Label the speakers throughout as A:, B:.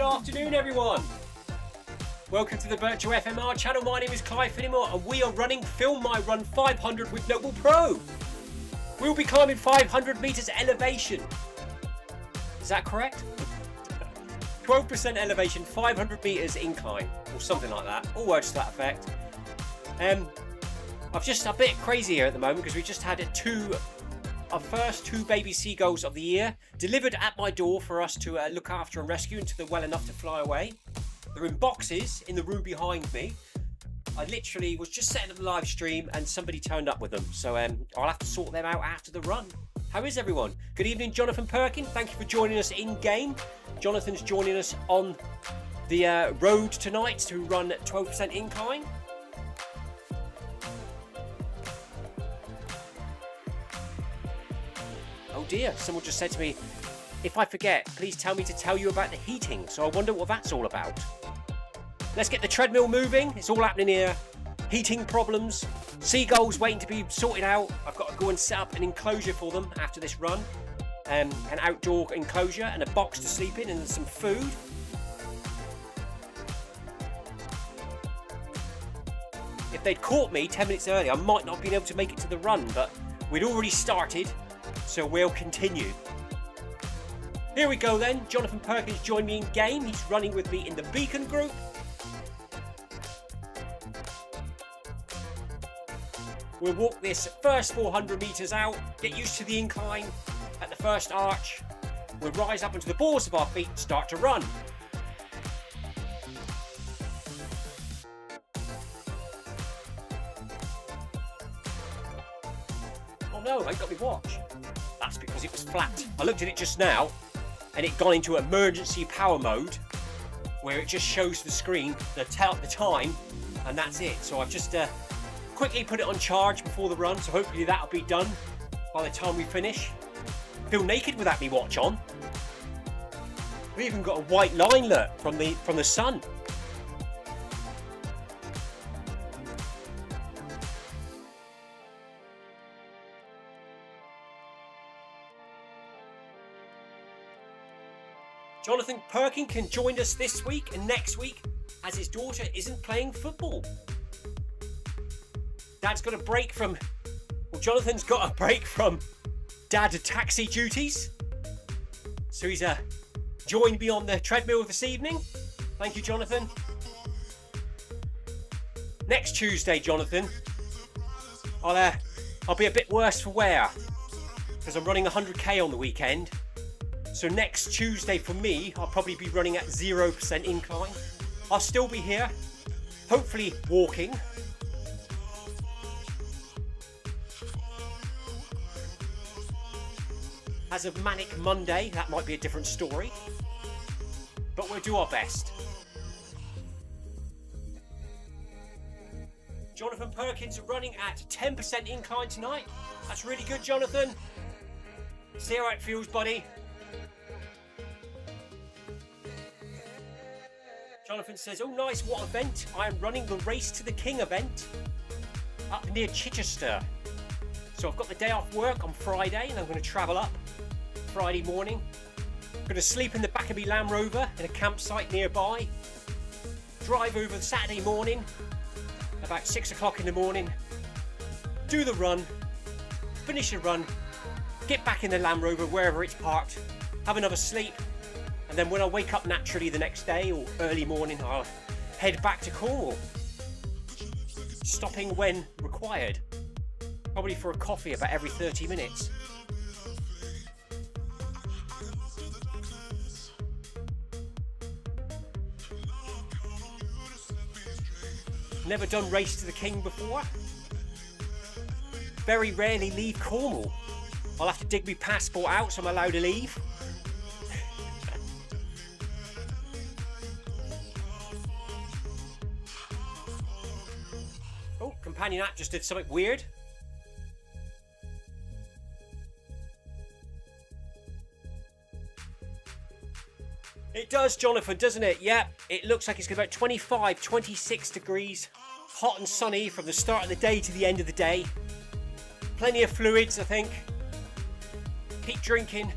A: afternoon, everyone. Welcome to the virtual FMR channel. My name is Clive Finnimore and we are running Film My Run 500 with NoblePro. We'll be climbing 500 meters elevation. Is that correct? 12% elevation, 500 meters incline, or something like that. All words to that effect. I'm just a bit crazy here at the moment because we just had our first two baby seagulls of the year delivered at my door for us to look after and rescue until they're well enough to fly away. They're in boxes in the room behind me. I literally was just setting up the live stream and somebody turned up with them, so I'll have to sort them out after the run. How is everyone? Good evening, Jonathan Perkin. Thank you for joining us in game. Jonathan's joining us on the road tonight to run 12% incline. Oh dear, someone just said to me, if I forget, please tell me to tell you about the heating. So I wonder what that's all about. Let's get the treadmill moving. It's all happening here. Heating problems, seagulls waiting to be sorted out. I've got to go and set up an enclosure for them after this run. An outdoor enclosure and a box to sleep in and some food. If they'd caught me 10 minutes earlier, I might not have been able to make it to the run, but we'd already started, so we'll continue. Here we go then. Jonathan Perkins joined me in game. He's running with me in the Beacon group. We'll walk this first 400 meters out, get used to the incline at the first arch. We'll rise up onto the balls of our feet and start to run. Oh no, I ain't got my watch. That's because it was flat. I looked at it just now and it gone into emergency power mode where it just shows the screen, the time, and that's it. So I've just quickly put it on charge before the run, so hopefully that'll be done by the time we finish. Feel naked without me watch on. We even got a white line look from the sun. Jonathan Perkin can join us this week and next week as his daughter isn't playing football. Jonathan's got a break from dad taxi duties. So he's joined me on the treadmill this evening. Thank you, Jonathan. Next Tuesday, Jonathan, I'll be a bit worse for wear because I'm running 100k on the weekend. So next Tuesday for me, I'll probably be running at 0% incline. I'll still be here, hopefully walking. As of Manic Monday, that might be a different story. But we'll do our best. Jonathan Perkins running at 10% incline tonight. That's really good, Jonathan. See how it feels, buddy. Jonathan says, oh nice, what event? I am running the Race to the King event up near Chichester. So I've got the day off work on Friday and I'm going to travel up Friday morning. I'm going to sleep in the back of my Land Rover in a campsite nearby. Drive over Saturday morning, about 6 o'clock in the morning. Do the run, finish the run, get back in the Land Rover wherever it's parked, have another sleep. And then when I wake up naturally the next day or early morning, I'll head back to Cornwall, stopping when required, probably for a coffee about every 30 minutes. Never done Race to the King before. Very rarely leave Cornwall. I'll have to dig my passport out so I'm allowed to leave. Oh, companion app just did something weird. It does, Jonathan, doesn't it? Yeah, it looks like it's going to be about 25, 26 degrees. Hot and sunny from the start of the day to the end of the day. Plenty of fluids, I think. Keep drinking.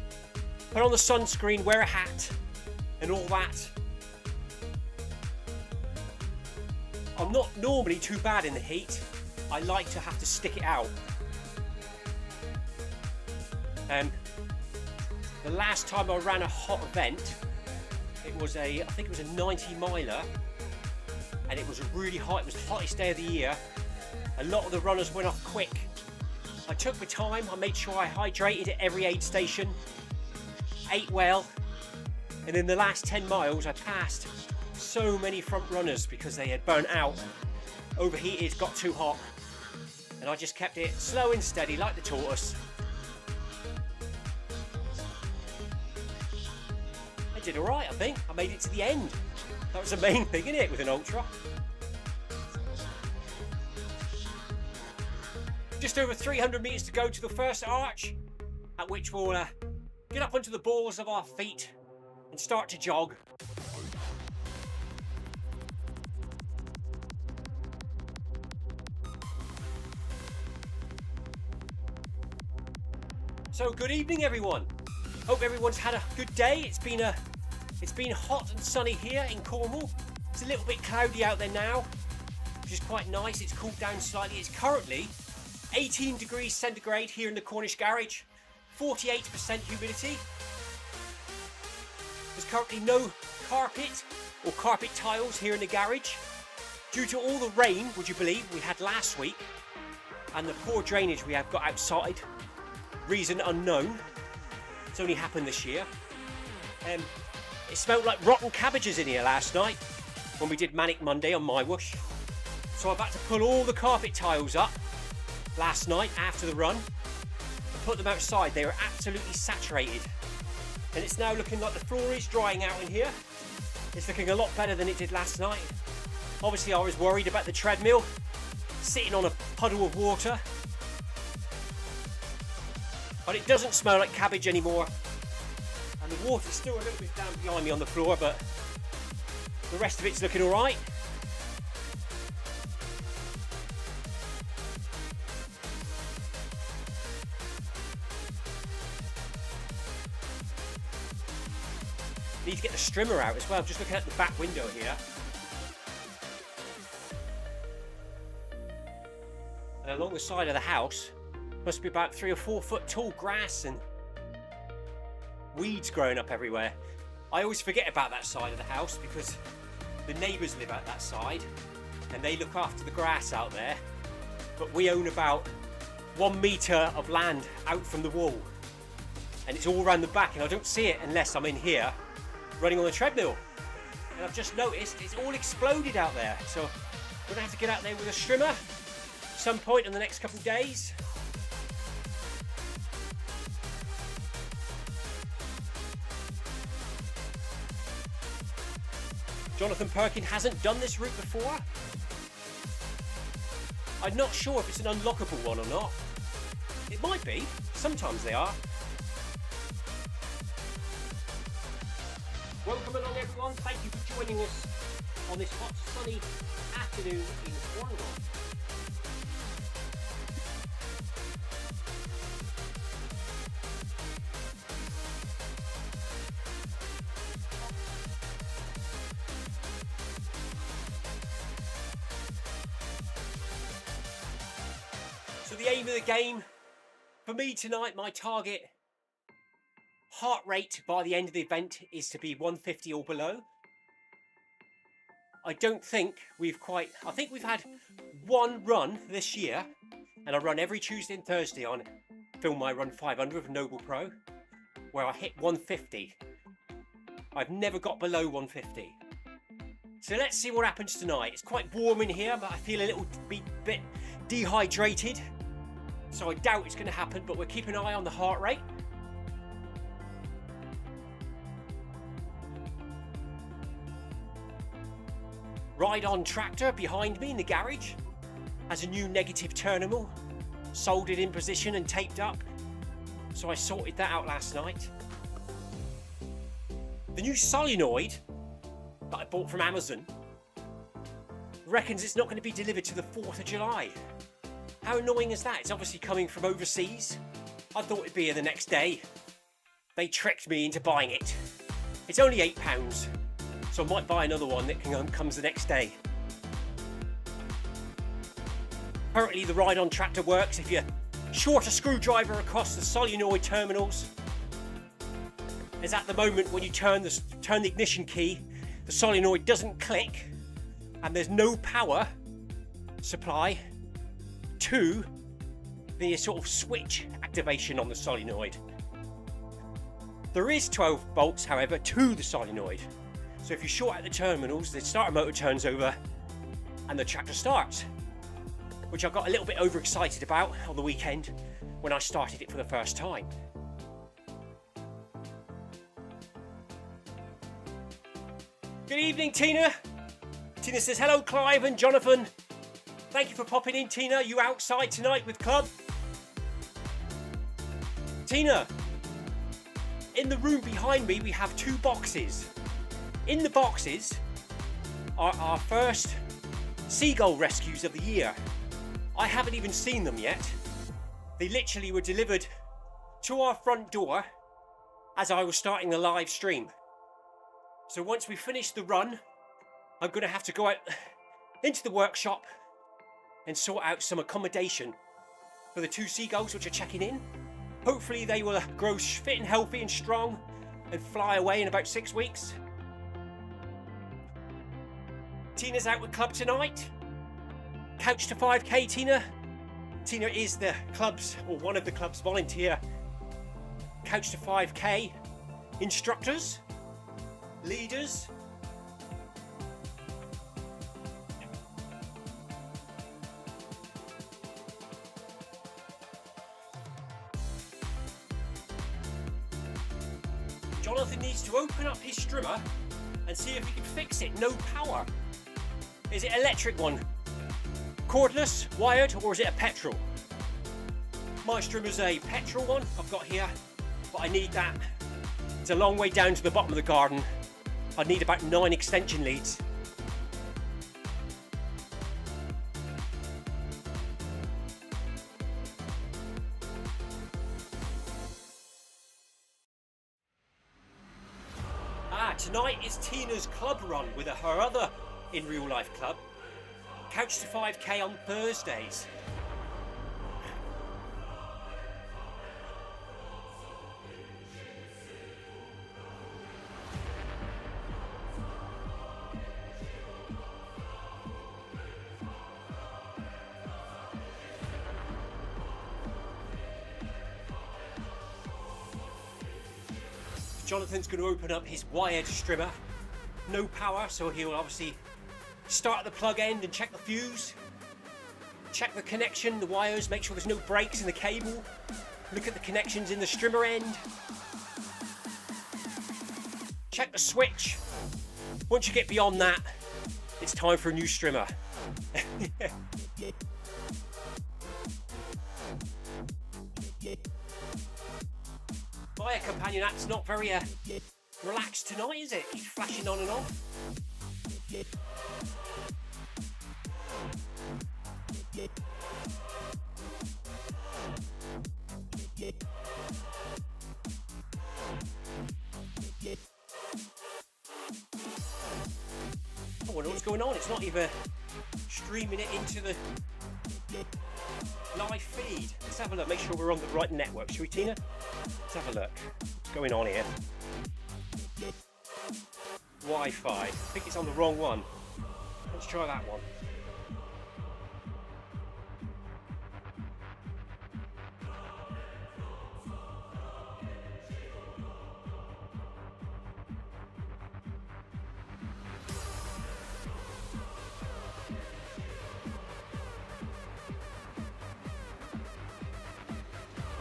A: Put on the sunscreen, wear a hat, and all that. I'm not normally too bad in the heat. I like to have to stick it out. The last time I ran a hot event, it was I think it was a 90 miler, and it was really hot. It was the hottest day of the year. A lot of the runners went off quick. I took my time. I made sure I hydrated at every aid station, ate well, and in the last 10 miles I passed so many front runners because they had burnt out, overheated, got too hot, and I just kept it slow and steady like the tortoise. I did alright, I think. I made it to the end. That was the main thing, isn't it, with an ultra? Just over 300 metres to go to the first arch, at which we'll get up onto the balls of our feet and start to jog. So good evening, everyone. Hope everyone's had a good day. It's been hot and sunny here in Cornwall. It's a little bit cloudy out there now, which is quite nice. It's cooled down slightly. It's currently 18 degrees centigrade here in the Cornish garage, 48% humidity. There's currently no carpet or carpet tiles here in the garage due to all the rain, would you believe, we had last week, and the poor drainage we have got outside. Reason unknown. It's only happened this year. It smelled like rotten cabbages in here last night when we did Manic Monday on my whoosh. So I've had to pull all the carpet tiles up last night after the run and put them outside. They were absolutely saturated, and it's now looking like the floor is drying out in here. It's looking a lot better than it did last night. Obviously I was worried about the treadmill sitting on a puddle of water, but it doesn't smell like cabbage anymore, and the water's still a little bit down behind me on the floor, but the rest of it's looking alright. Need to get the strimmer out as well. I'm just looking at the back window here. And along the side of the house, must be about 3 or 4 foot tall grass and weeds growing up everywhere. I always forget about that side of the house because the neighbours live out that side and they look after the grass out there. But we own about 1 metre of land out from the wall, and it's all around the back, and I don't see it unless I'm in here running on the treadmill. And I've just noticed it's all exploded out there, so I'm gonna have to get out there with a strimmer some point in the next couple of days. Jonathan Perkin hasn't done this route before. I'm not sure if it's an unlockable one or not. It might be, sometimes they are. Welcome along, everyone. Thank you for joining us on this hot, sunny afternoon in Cornwall. So the aim of the game for me tonight, my target heart rate by the end of the event is to be 150 or below. I don't think I think we've had one run this year, and I run every Tuesday and Thursday on Film My Run 500 with NoblePro, where I hit 150. I've never got below 150. So let's see what happens tonight. It's quite warm in here, but I feel a little bit dehydrated. So I doubt it's going to happen, but we're keeping an eye on the heart rate. Ride-on tractor behind me in the garage has a new negative terminal, soldered in position and taped up. So I sorted that out last night. The new solenoid that I bought from Amazon reckons it's not going to be delivered to the 4th of July. How annoying is that? It's obviously coming from overseas. I thought it'd be here the next day. They tricked me into buying it. It's only £8, so I might buy another one that comes the next day. Currently the ride-on tractor works if you short a screwdriver across the solenoid terminals. As at the moment when you turn the ignition key, the solenoid doesn't click and there's no power supply to the sort of switch activation on the solenoid. There is 12 volts, however, to the solenoid. So if you short out the terminals, the starter motor turns over and the tractor starts, which I got a little bit overexcited about on the weekend when I started it for the first time. Good evening, Tina. Tina says, hello, Clive and Jonathan. Thank you for popping in, Tina. You outside tonight with Club? Tina, in the room behind me, we have 2 boxes. In the boxes are our first seagull rescues of the year. I haven't even seen them yet. They literally were delivered to our front door as I was starting the live stream. So once we finish the run, I'm going to have to go out into the workshop and sort out some accommodation for the 2 seagulls which are checking in. Hopefully they will grow fit and healthy and strong and fly away in about 6 weeks. Tina's out with Club tonight. Couch to 5k, Tina. Tina is the club's, or one of the club's volunteer Couch to 5k instructors, leaders. Jonathan needs to open up his strimmer and see if he can fix it. No power. Is it electric one? Cordless, wired, or is it a petrol? My strimmer's a petrol one I've got here, but I need that. It's a long way down to the bottom of the garden. I need about 9 extension leads. Tonight is Tina's club run with her other in real life club. Couch to 5k on Thursdays. Jonathan's going to open up his wired strimmer. No power, so he'll obviously start the plug end and check the fuse. Check the connection, the wires, make sure there's no breaks in the cable. Look at the connections in the strimmer end. Check the switch. Once you get beyond that, it's time for a new strimmer. Fire companion app's not very relaxed tonight, is it? Keeps flashing on and off. I wonder what's going on. It's not even streaming it into the live feed. Let's have a look, make sure we're on the right network, shall we, Tina? Let's have a look. What's going on here? Wi-Fi. I think it's on the wrong one. Let's try that one.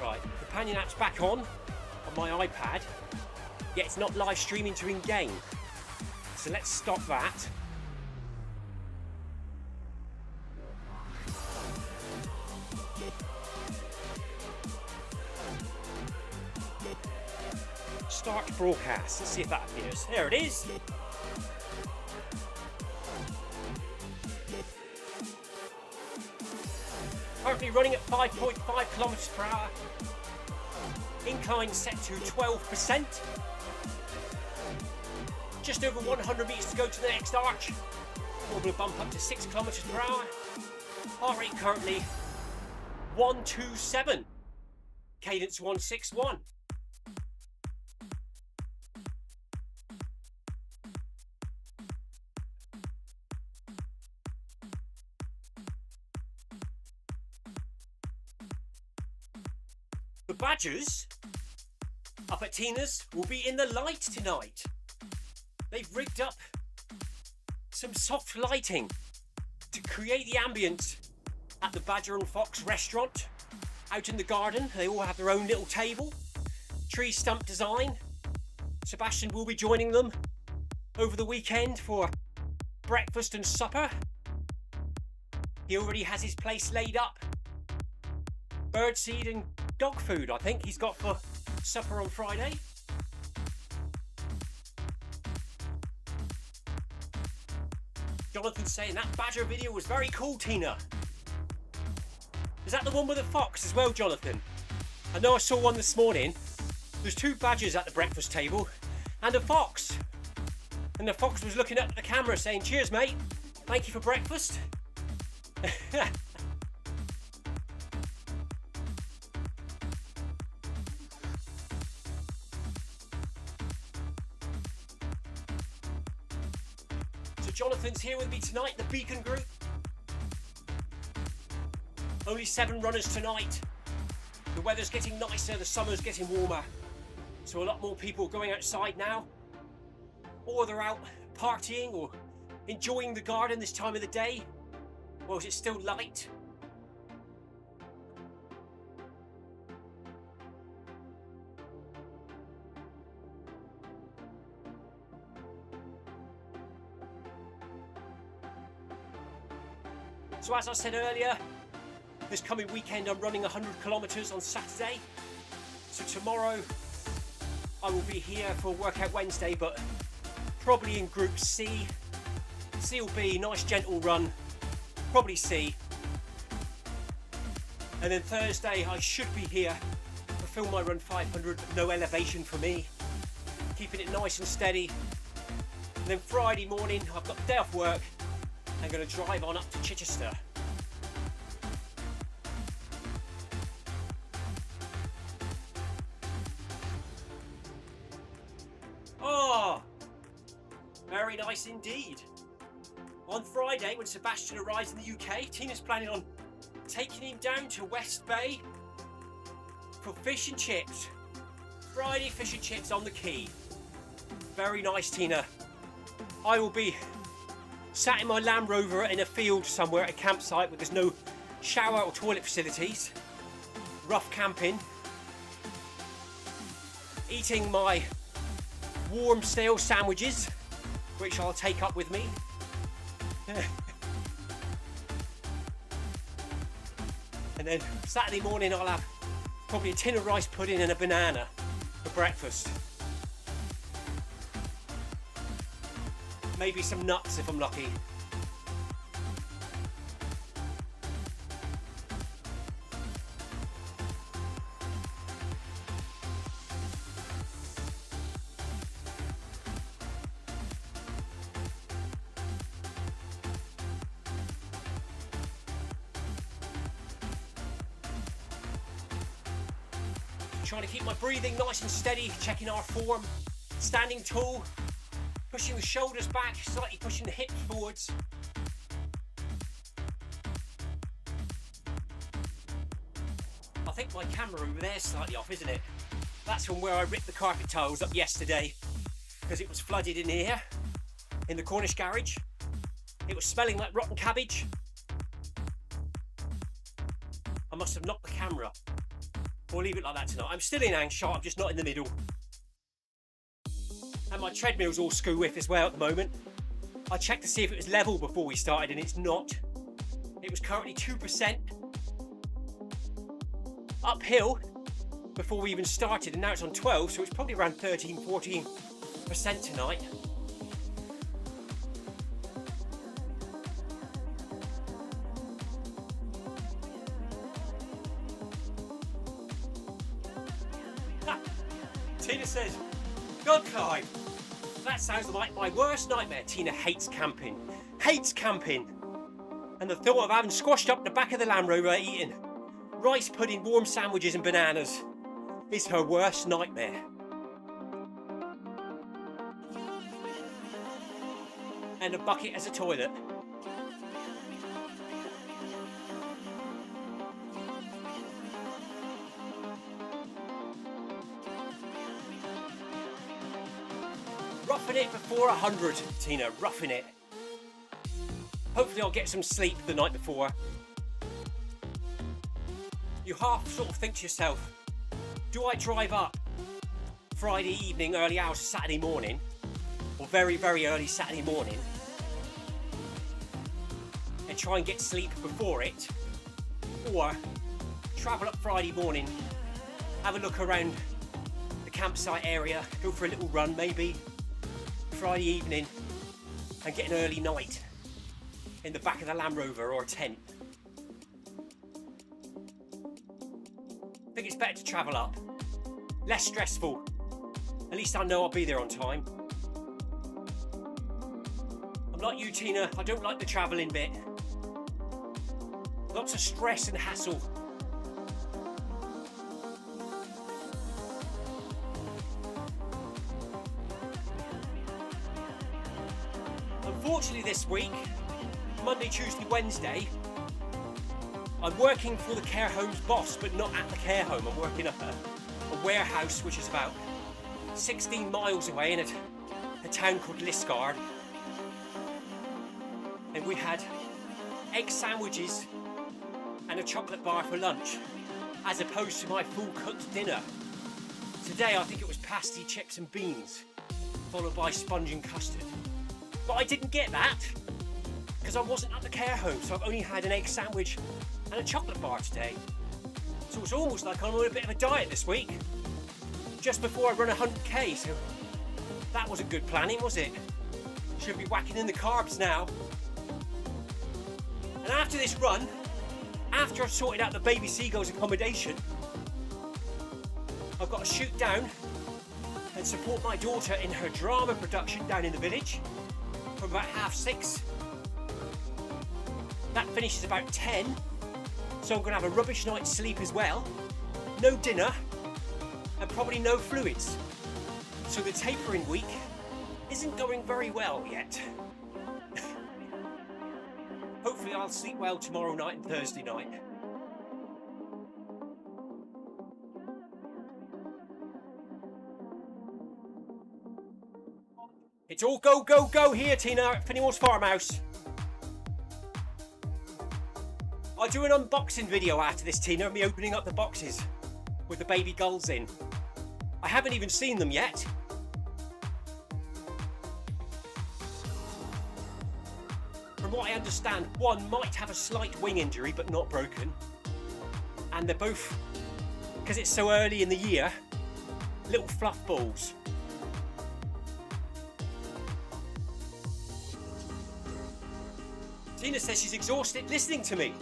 A: Right, companion app's back on my iPad, yet it's not live streaming to in-game. So let's stop that. Start broadcast. Let's see if that appears. There it is. Currently running at 5.5 kilometers per hour. Incline set to 12%. Just over 100 meters to go to the next arch. We're going to bump up to 6 kilometers per hour. Heart rate currently 127. Cadence 161. The Badgers up at Tina's will be in the light tonight. They've rigged up some soft lighting to create the ambience at the Badger and Fox restaurant out in the garden. They all have their own little table, tree stump design. Sebastian will be joining them over the weekend for breakfast and supper. He already has his place laid up. Birdseed and dog food, I think he's got for supper on Friday. Jonathan's saying that Badger video was very cool, Tina. Is that the one with the fox as well, Jonathan? I know I saw one this morning. There's two badgers at the breakfast table and a fox. And the fox was looking up at the camera saying, "Cheers, mate. Thank you for breakfast." So Jonathan's here with me tonight, the Beacon Group. Only 7 runners tonight. The weather's getting nicer, the summer's getting warmer. So a lot more people going outside now. Or they're out partying or enjoying the garden this time of the day. Or is it still light? So as I said earlier, this coming weekend I'm running 100 kilometers on Saturday. So tomorrow I will be here for Workout Wednesday, but probably in Group C. C or B, nice gentle run, probably C. And then Thursday I should be here for Film My Run 500, but no elevation for me. Keeping it nice and steady. And then Friday morning I've got the day off work. I'm going to drive on up to Chichester. Oh, very nice indeed. On Friday, when Sebastian arrives in the UK, Tina's planning on taking him down to West Bay for fish and chips. Friday fish and chips on the quay. Very nice, Tina. I will be sat in my Land Rover in a field somewhere at a campsite where there's no shower or toilet facilities. Rough camping. Eating my warm stale sandwiches, which I'll take up with me. And then Saturday morning I'll have probably a tin of rice pudding and a banana for breakfast. Maybe some nuts if I'm lucky. Trying to keep my breathing nice and steady, checking our form, standing tall, pushing the shoulders back, slightly pushing the hips forwards. I think my camera over there is slightly off, isn't it? That's from where I ripped the carpet tiles up yesterday because it was flooded in here, in the Cornish garage. It was smelling like rotten cabbage. I must have knocked the camera. We'll leave it like that tonight. I'm still in hand shot, I'm just not in the middle. And my treadmill's all screw whiff as well at the moment. I checked to see if it was level before we started and it's not. It was currently 2% uphill before we even started, and now it's on 12, so it's probably around 13-14% tonight. Tina says, "God, Clive, that sounds like my worst nightmare." Tina hates camping. Hates camping. And the thought of having squashed up the back of the Land Rover eating rice pudding, warm sandwiches and bananas is her worst nightmare. And a bucket as a toilet. Roughing it before 100, Tina, roughing it. Hopefully I'll get some sleep the night before. You half sort of think to yourself, do I drive up Friday evening, early hours Saturday morning, or very, very early Saturday morning, and try and get sleep before it, or travel up Friday morning, have a look around the campsite area, go for a little run maybe, Friday evening, and get an early night in the back of the Land Rover or a tent. I think it's better to travel up, less stressful, at least I know I'll be there on time. I'm like you, Tina, I don't like the travelling bit. Lots of stress and hassle. Unfortunately this week, Monday, Tuesday, Wednesday, I'm working for the care home's boss, but not at the care home. I'm working at a warehouse which is about 16 miles away in a town called Liskeard. And we had egg sandwiches and a chocolate bar for lunch, as opposed to my full cooked dinner. Today I think it was pasty, chips and beans, followed by sponge and custard. But I didn't get that, because I wasn't at the care home, so I've only had an egg sandwich and a chocolate bar today. So it's almost like I'm on a bit of a diet this week, just before I run 100k, so that wasn't good planning, was it? Should be whacking in the carbs now. And after this run, after I've sorted out the baby seagull's accommodation, I've got to shoot down and support my daughter in her drama production down in the village from about 6:30. That finishes about 10, so I'm going to have a rubbish night's sleep as well, no dinner, and probably no fluids. So the tapering week isn't going very well yet. Hopefully I'll sleep well tomorrow night and Thursday night. It's all go, go, go here, Tina, at Finnimore's farmhouse. I'll do an unboxing video after this, Tina, of me opening up the boxes with the baby gulls in. I haven't even seen them yet. From what I understand, one might have a slight wing injury, but not broken. And they're both, because it's so early in the year, little fluff balls. Tina says she's exhausted listening to me.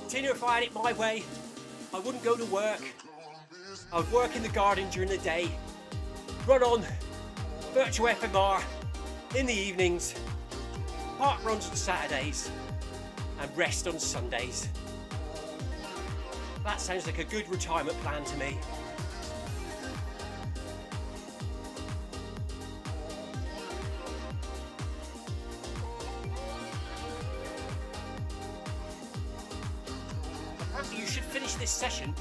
A: Tina, if I had it my way, I wouldn't go to work. I would work in the garden during the day, run on virtual FMR in the evenings, park runs on Saturdays, and rest on Sundays. That sounds like a good retirement plan to me. Apparently you should finish this session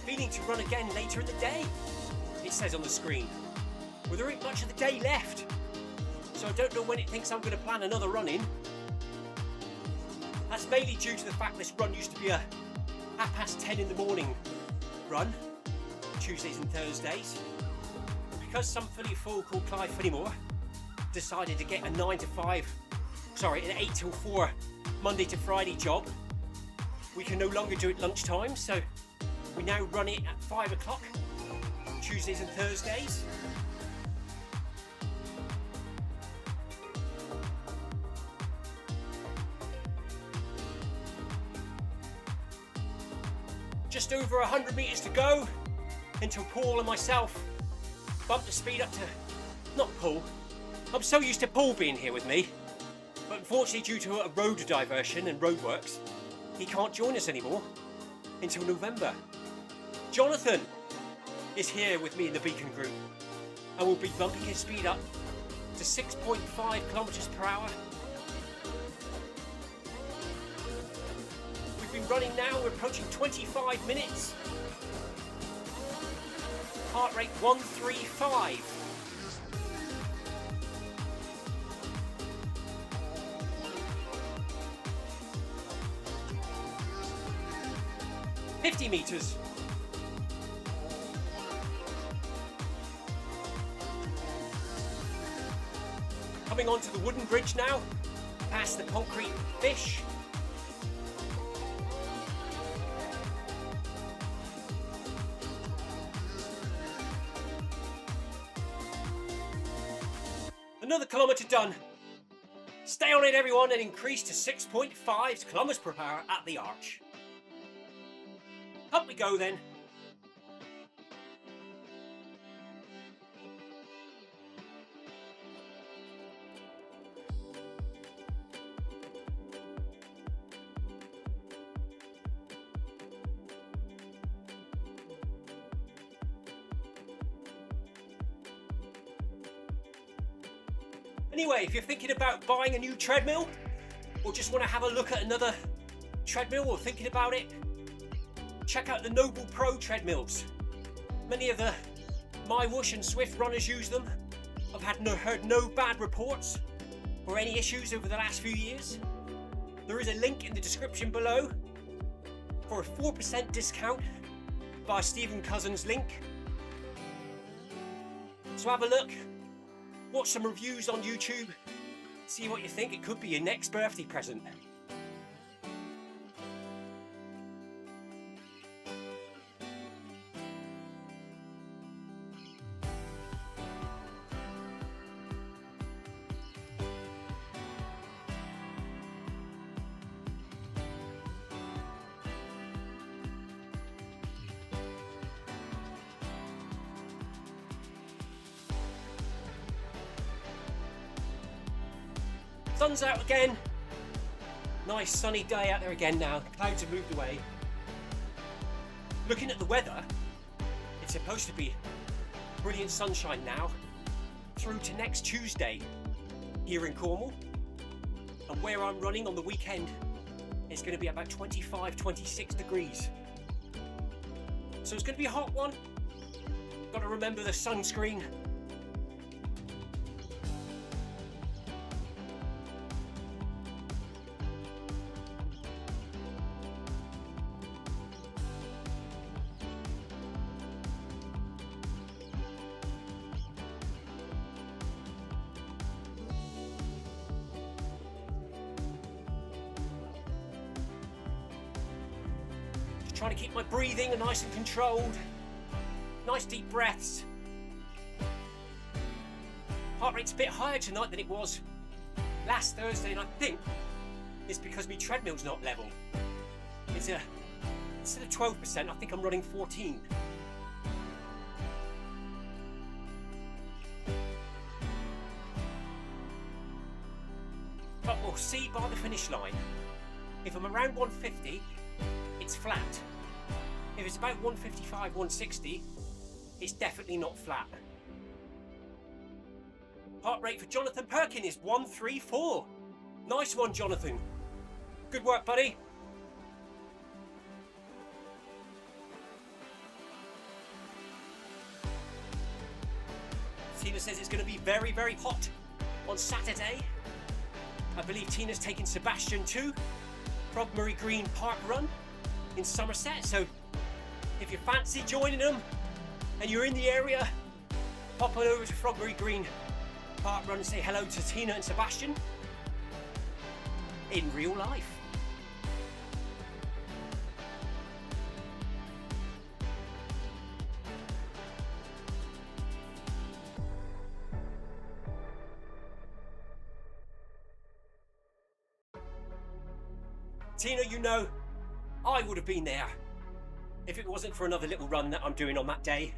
A: feeling to run again later in the day, it says on the screen. Well, there ain't much of the day left, so I don't know when it thinks I'm going to plan another run in. That's mainly due to the fact this run used to be a 10:30 in the morning run, Tuesdays and Thursdays. Because some Philly fool called Clive Finnimore decided to get an 8 till 4 Monday to Friday job, we can no longer do it lunchtime, so we now run it at 5 o'clock, Tuesdays and Thursdays. Just over 100 metres to go until Paul and myself bump the speed up to, not Paul. I'm so used to Paul being here with me, but unfortunately due to a road diversion and roadworks, he can't join us anymore until November. Jonathan is here with me in the Beacon group, and we'll be bumping his speed up to 6.5 kilometers per hour. We've been running now, we're approaching 25 minutes. Heart rate 135. $50 meters. Coming onto the wooden bridge now, past the concrete fish. Another kilometre done. Stay on it everyone and increase to 6.5 kilometers per hour at the arch. Up we go then. Anyway, if you're thinking about buying a new treadmill, or just want to have a look at another treadmill, or thinking about it, check out the NoblePro treadmills. Many of the MyWhoosh and Zwift runners use them. I've heard no bad reports or any issues over the last few years. There is a link in the description below for a 4% discount via Stephen Cousins' link. So have a look. Watch some reviews on YouTube, see what you think. It could be your next birthday present. Sun's out again. Nice sunny day out there again now. The clouds have moved away. Looking at the weather, it's supposed to be brilliant sunshine now through to next Tuesday here in Cornwall. And where I'm running on the weekend, it's going to be about 25, 26 degrees. So it's going to be a hot one. Got to remember the sunscreen. Trying to keep my breathing nice and controlled. Nice deep breaths. Heart rate's a bit higher tonight than it was last Thursday, and I think it's because my treadmill's not level. Instead of 12%, I think I'm running 14. But we'll see by the finish line. If I'm around 150, it's flat. If it's about 155, 160, it's definitely not flat. Heart rate for Jonathan Perkin is 134. Nice one, Jonathan. Good work, buddy. Tina says it's going to be very, very hot on Saturday. I believe Tina's taking Sebastian too. Frogmorey Green Park Run in Somerset, so if you fancy joining them and you're in the area, pop on over to Frogmorey Green Park Run and say hello to Tina and Sebastian in real life. Tina, you know, I would have been there if it wasn't for another little run that I'm doing on that day.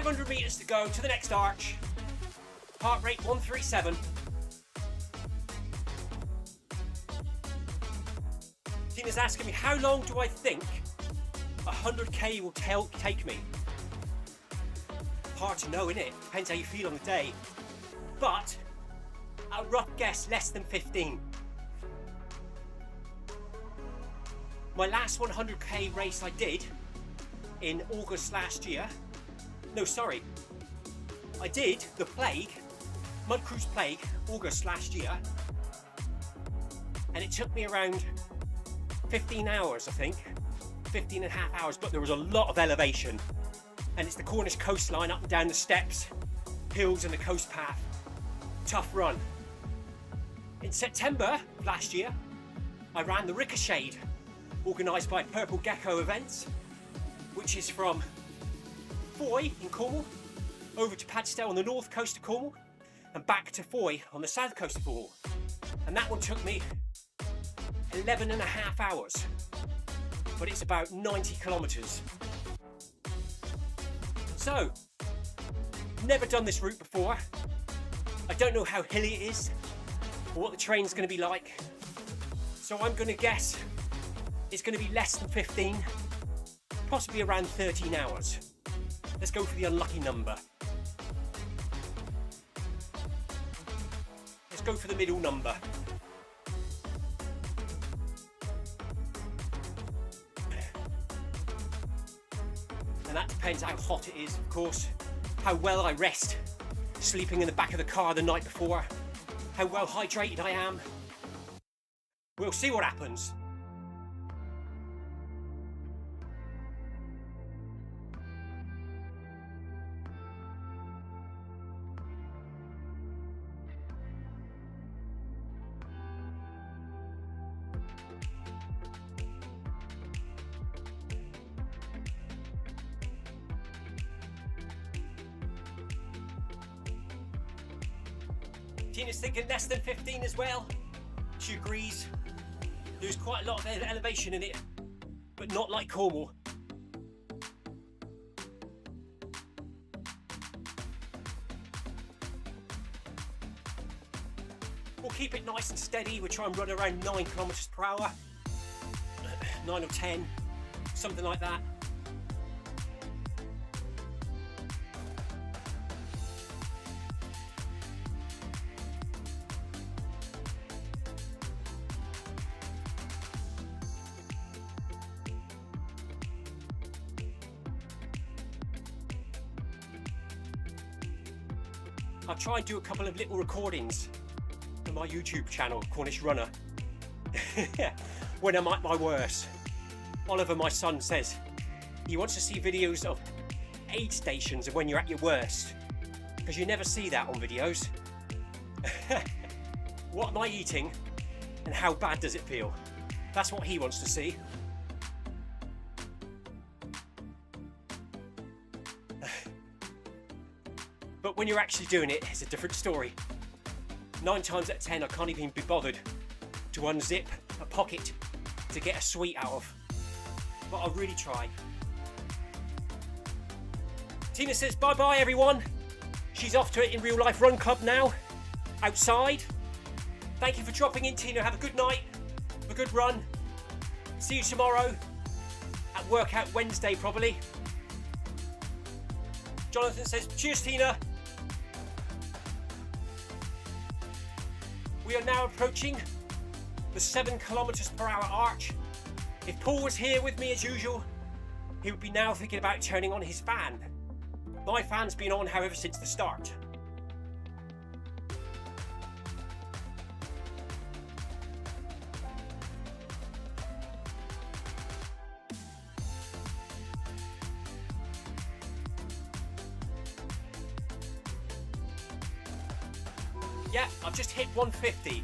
A: 500 metres to go to the next arch. Heart rate 137. Tina's asking me, how long do I think 100k will take me? Hard to know, innit? Depends how you feel on the day. But, a rough guess, less than 15. My last 100k race I did in August last year. No, sorry. I did the Plague, Mud Cruise Plague, August last year. And it took me around 15 hours, I think. 15 and a half hours, but there was a lot of elevation. And it's the Cornish coastline, up and down the steps, hills and the coast path. Tough run. In September of last year, I ran the Ricochet, organised by Purple Gecko Events, which is from Foy in Cornwall, over to Padstow on the north coast of Cornwall, and back to Foy on the south coast of Cornwall. And that one took me 11 and a half hours, but it's about 90 kilometres. So, never done this route before. I don't know how hilly it is, or what the terrain's going to be like. So I'm going to guess it's going to be less than 15, possibly around 13 hours. Let's go for the unlucky number. Let's go for the middle number. And that depends how hot it is, of course, how well I rest, sleeping in the back of the car the night before, how well hydrated I am. We'll see what happens. Tina's thinking less than 15 as well. She agrees. There's quite a lot of elevation in it, but not like Cornwall. We'll keep it nice and steady. We'll try and run around 9 kilometers per hour, 9 or 10, something like that. I'll try and do a couple of little recordings for my YouTube channel, Cornish Runner, when I'm at my worst. Oliver, my son, says he wants to see videos of aid stations of when you're at your worst, because you never see that on videos. What am I eating and how bad does it feel? That's what he wants to see. But when you're actually doing it, it's a different story. 9 times out of 10, I can't even be bothered to unzip a pocket to get a sweet out of. But I'll really try. Tina says, bye-bye everyone. She's off to it in Real Life Run Club now, outside. Thank you for dropping in, Tina. Have a good night, have a good run. See you tomorrow at Workout Wednesday, probably. Jonathan says, cheers, Tina. We are now approaching the 7 kilometers per hour arch. If Paul was here with me as usual, he would be now thinking about turning on his fan. My fan's been on, however, since the start. Yeah, I've just hit 150.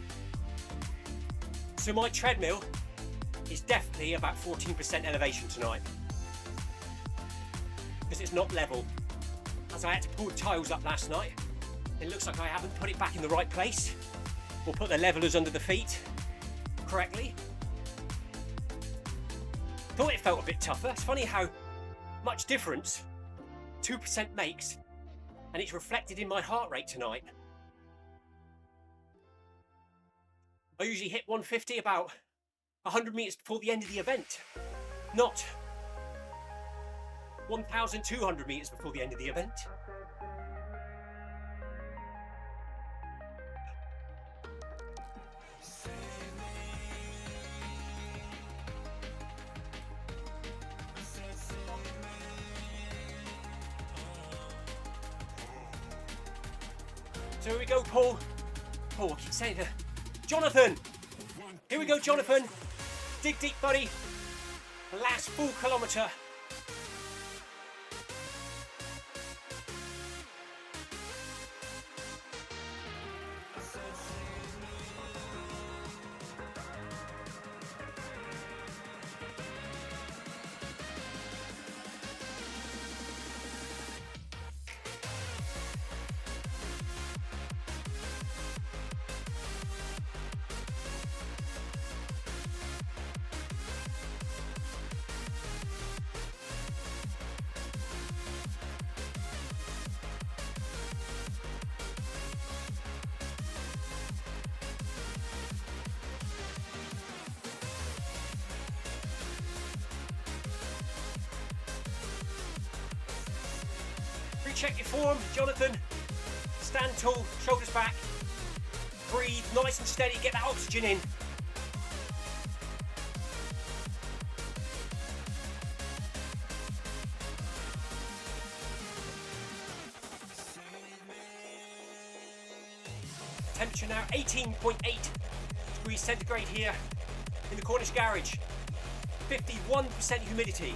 A: So my treadmill is definitely about 14% elevation tonight, because it's not level. As I had to pull the tiles up last night, it looks like I haven't put it back in the right place, or put the levelers under the feet correctly. Thought it felt a bit tougher. It's funny how much difference 2% makes, and it's reflected in my heart rate tonight. I usually hit 150 about 100 meters before the end of the event, not 1,200 meters before the end of the event. So here we go, Paul. Paul, I keep saying that. Jonathan! Here we go, Jonathan. Dig deep, buddy. The last full kilometre. Check your form, Jonathan. Stand tall, shoulders back. Breathe nice and steady, get that oxygen in. Temperature now 18.8 degrees centigrade here in the Cornish garage. 51% humidity.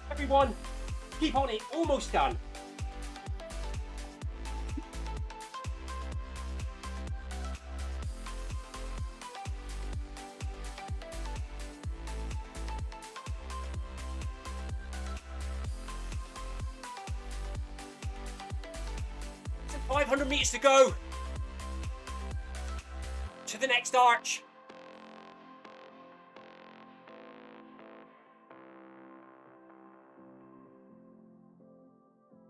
A: Everyone, keep on it, almost done. So 500 meters to go to the next arch.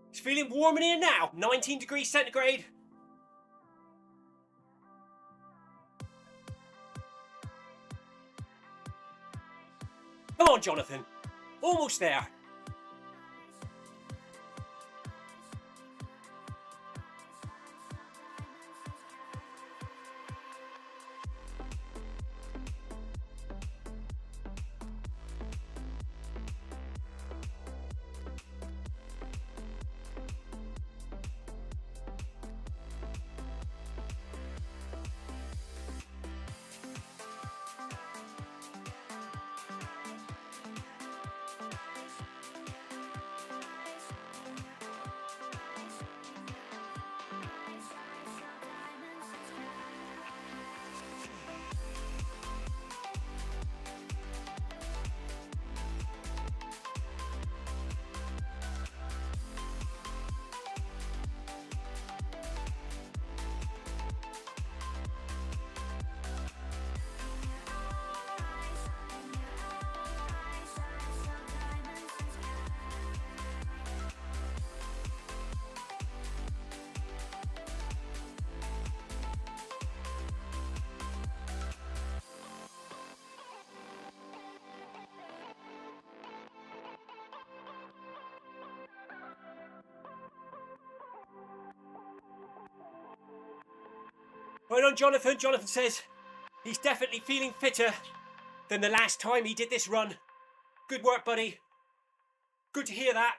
A: It's feeling warm in here now, 19 degrees centigrade. Come on, Jonathan, almost there. Well done, Jonathan. Jonathan says he's definitely feeling fitter than the last time he did this run. Good work, buddy. Good to hear that.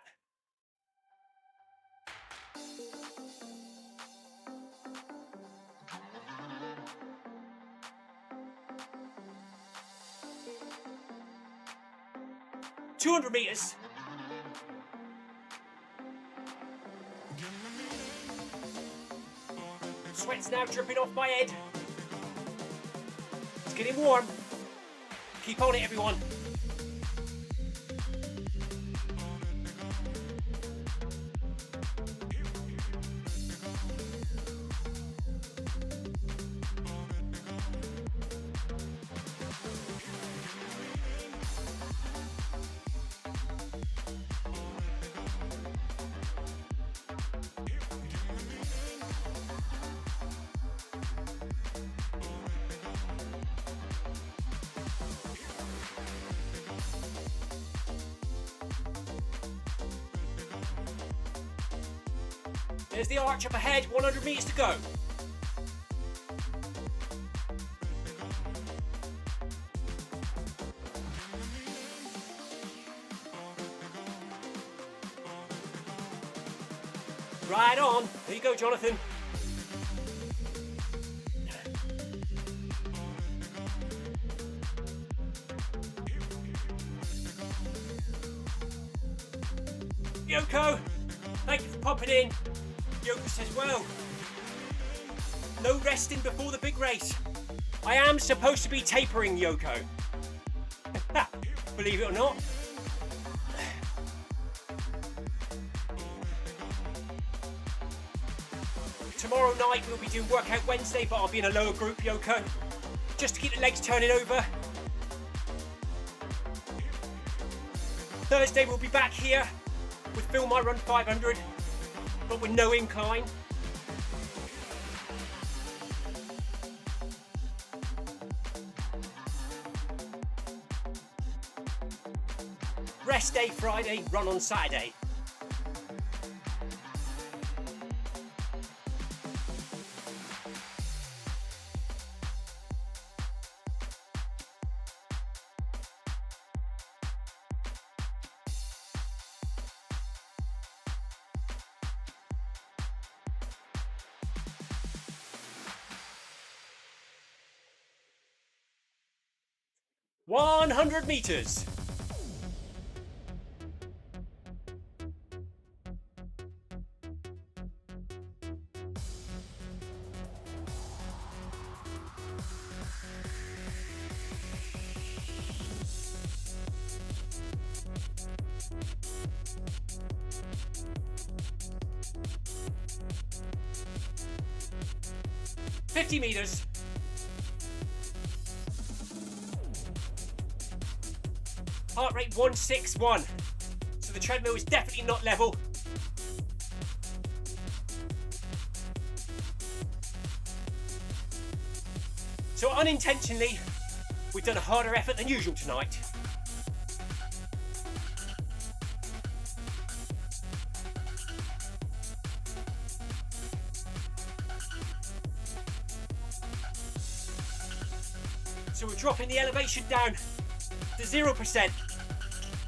A: $200 meters. Sweat's now dripping off my head. It's getting warm. Keep on it, everyone. There's the arch up ahead, 100 meters to go. Right on. There you go, Jonathan. Yoko, thank you for popping in. Yoko says, well, no resting before the big race. I am supposed to be tapering, Yoko. Believe it or not. Tomorrow night we'll be doing Workout Wednesday, but I'll be in a lower group, Yoko, just to keep the legs turning over. Thursday we'll be back here with Film I Run 500. But with no incline. Rest day Friday, run on Saturday. $100 meters. $50 meters. Heart rate 161. So the treadmill is definitely not level. So unintentionally, we've done a harder effort than usual tonight. So we're dropping the elevation down to 0%,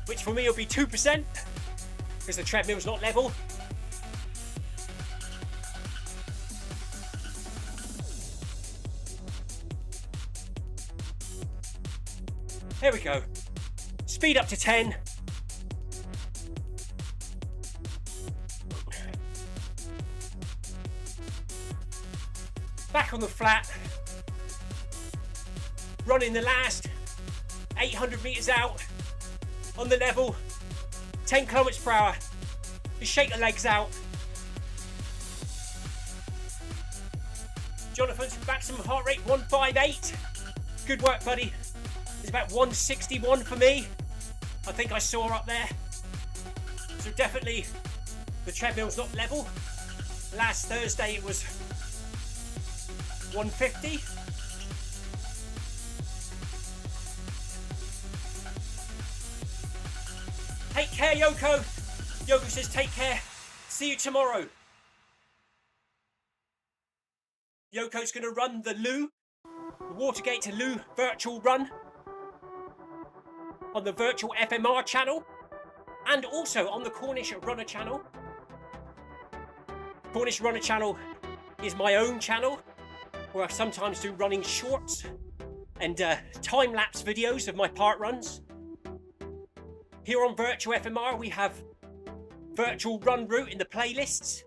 A: which for me will be 2% because the treadmill's not level. There we go. Speed up to 10. Back on the flat. Running the last 800 meters out on the level. 10 kilometers per hour. Just shake the legs out. Jonathan's maximum heart rate 158. Good work, buddy. It's about 161 for me. I think I saw up there. So definitely the treadmill's not level. Last Thursday it was 150. Take care, Yoko. Yoko says take care. See you tomorrow. Yoko's going to run the Watergate to Loo virtual run on the virtual FMR channel and also on the Cornish Runner channel. Cornish Runner channel is my own channel where I sometimes do running shorts and time-lapse videos of my part runs. Here on virtual FMR we have virtual run route in the playlists.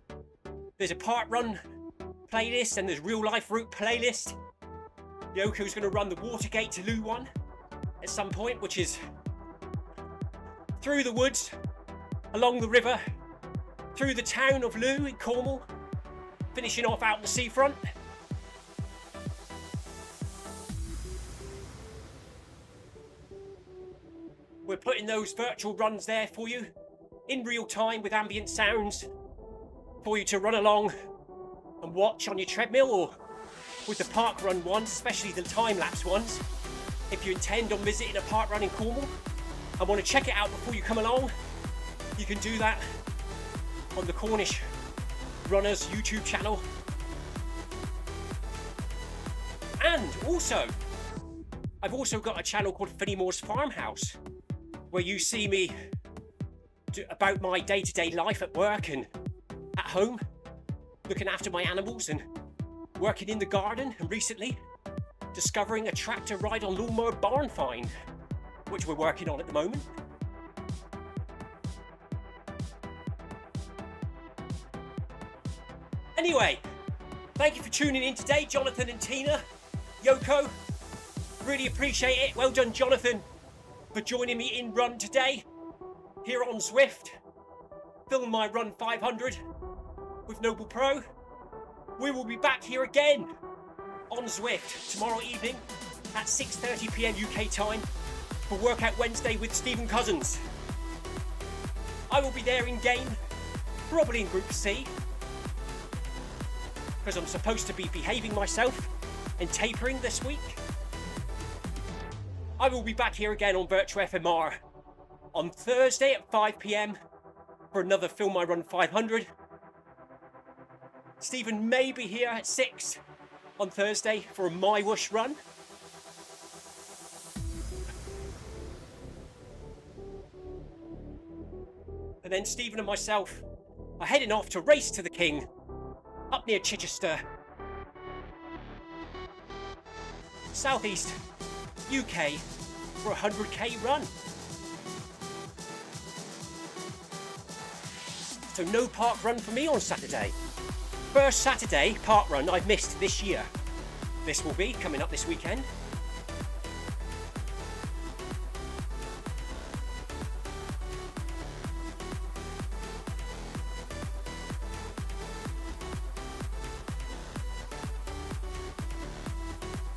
A: There's a part run playlist and there's real life route playlist. Yoko's going to run the Watergate to Loo one at some point, which is through the woods, along the river, through the town of Loo in Cornwall, finishing off out in the seafront. We're putting those virtual runs there for you in real time with ambient sounds for you to run along and watch on your treadmill or with the park run ones, especially the time-lapse ones. If you intend on visiting a park run in Cornwall and want to check it out before you come along, you can do that on the Cornish Runners YouTube channel. And also, I've also got a channel called Finnimore's Farmhouse, where you see me about my day-to-day life at work and at home, looking after my animals and working in the garden, and recently discovering a tractor ride on lawnmower barn find, which we're working on at the moment. Anyway, thank you for tuning in today, Jonathan and Tina, Yoko. Really appreciate it. Well done, Jonathan, for joining me in run today here on Zwift. Film my Run 500 with NoblePro. We will be back here again on Zwift tomorrow evening at 6:30 PM UK time for Workout Wednesday with Stephen Cousins. I will be there in game, probably in Group C, because I'm supposed to be behaving myself and tapering this week. I will be back here again on Virtual FMR on Thursday at 5 PM for another Film My Run 500. Stephen may be here at 6 on Thursday for a My Whoosh run. And then Stephen and myself are heading off to Race to the King up near Chichester, southeast UK, for a 100k run. So no park run for me on Saturday. First Saturday park run I've missed this year. This will be coming up this weekend.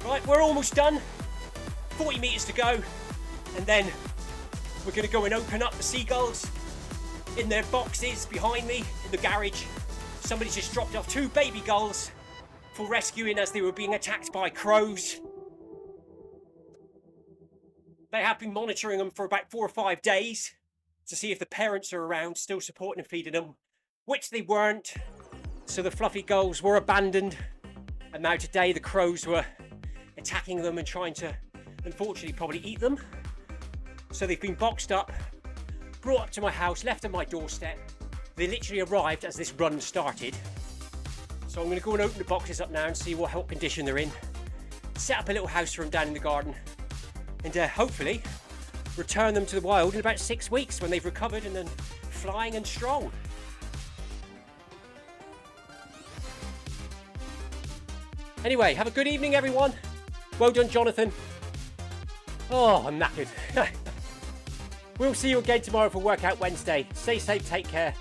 A: Right, we're almost done. 40 metres to go. And then we're going to go and open up the seagulls in their boxes behind me in the garage. Somebody's just dropped off 2 baby gulls for rescuing as they were being attacked by crows. They have been monitoring them for about 4 or 5 days to see if the parents are around, still supporting and feeding them, which they weren't. So the fluffy gulls were abandoned. And now today the crows were attacking them and trying to, unfortunately, probably eat them. So they've been boxed up, brought up to my house, left on my doorstep. They literally arrived as this run started. So I'm going to go and open the boxes up now and see what health condition they're in. Set up a little house for them down in the garden. And hopefully return them to the wild in about 6 weeks when they've recovered and then flying and strong. Anyway, have a good evening, everyone. Well done, Jonathan. Oh, I'm knackered. We'll see you again tomorrow for Workout Wednesday. Stay safe, take care.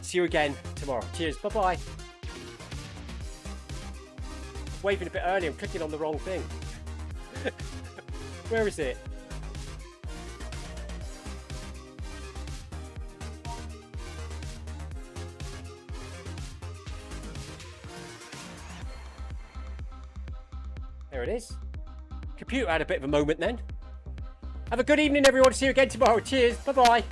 A: See you again tomorrow. Cheers, bye-bye. Waving a bit early, I'm clicking on the wrong thing. Where is it? There it is. Computer had a bit of a moment then. Have a good evening, everyone. See you again tomorrow. Cheers. Bye-bye.